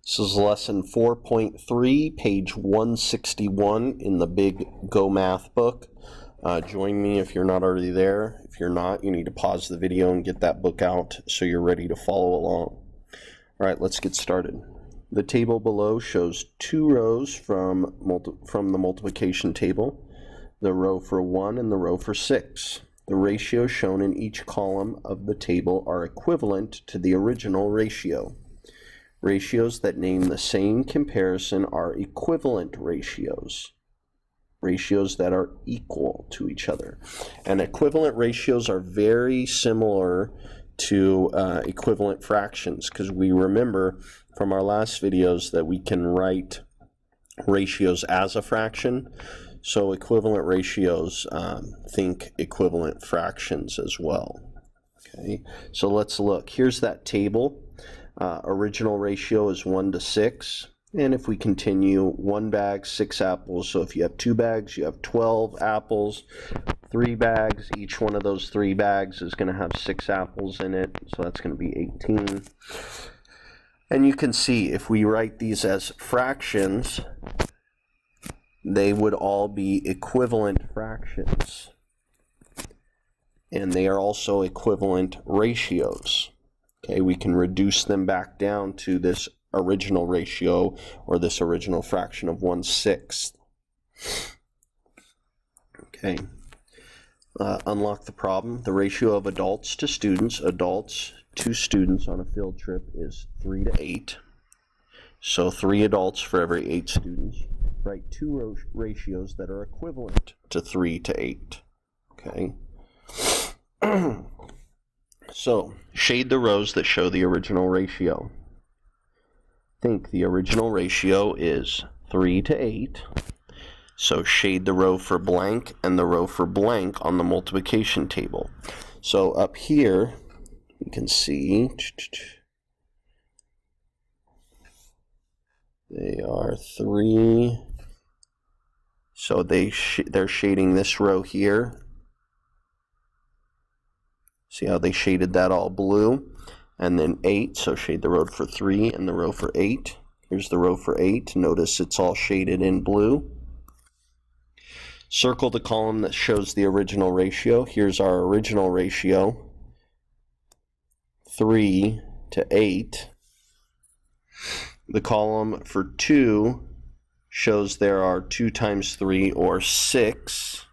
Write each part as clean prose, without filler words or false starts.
This is lesson 4.3, page 161 in the big Go Math book. Join me if you're not already there. If you're not, you need to pause the video and get that book out so you're ready to follow along. All right, let's get started. The table below shows two rows from the multiplication table, the row for 1 and the row for 6. The ratios shown in each column of the table are equivalent to the original ratio. Ratios that name the same comparison are equivalent ratios. Ratios that are equal to each other. And equivalent ratios are very similar to equivalent fractions, because we remember from our last videos that we can write ratios as a fraction. So equivalent ratios, think equivalent fractions as well. Okay, so let's look. Here's that table. Original ratio is 1 to 6. And if we continue, 1 bag, 6 apples. So if you have 2 bags, you have 12 apples. 3 bags, each one of those 3 bags is going to have 6 apples in it. So that's going to be 18. And you can see if we write these as fractions, they would all be equivalent fractions. And they are also equivalent ratios. Okay, we can reduce them back down to this original ratio or this original fraction of 1/6. Okay, unlock the problem. The ratio of adults to students on a field trip is 3 to 8. So 3 adults for every 8 students. Write 2 ratios that are equivalent to 3 to 8. Okay. So, shade the rows that show the original ratio. Think the original ratio is 3 to 8. So shade the row for blank and the row for blank on the multiplication table. So up here, you can see they are 3. So they're shading this row here. See how they shaded that all blue? And then 8, so shade the row for 3 and the row for 8. Here's the row for 8. Notice it's all shaded in blue. Circle the column that shows the original ratio. Here's our original ratio, 3 to 8. The column for 2 shows there are 2 times 3, or 6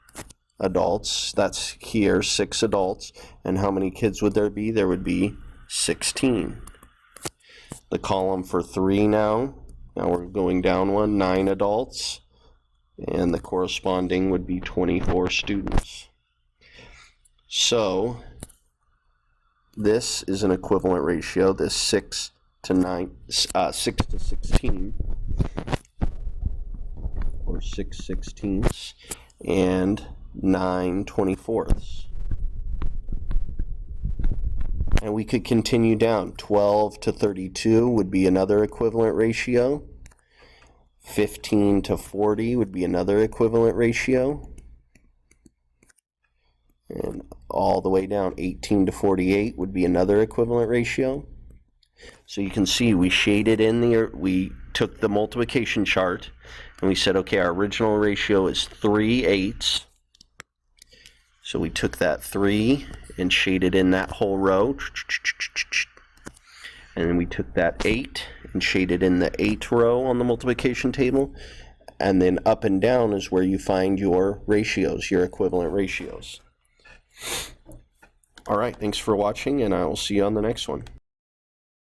adults. That's here, 6 adults. And how many kids would there be? There would be 16. The column for 3 now we're going down 1, 9 adults. And the corresponding would be 24 students. So this is an equivalent ratio, this 6 to 16, or 6/16, and 9/24. And we could continue down. 12 to 32 would be another equivalent ratio. 15 to 40 would be another equivalent ratio. And all the way down, 18 to 48 would be another equivalent ratio. So you can see we shaded in we took the multiplication chart and we said, okay, our original ratio is 3/8. So we took that 3 and shaded in that whole row. And then we took that 8 and shaded in the 8th row on the multiplication table. And then up and down is where you find your ratios, your equivalent ratios. All right, thanks for watching, and I will see you on the next one.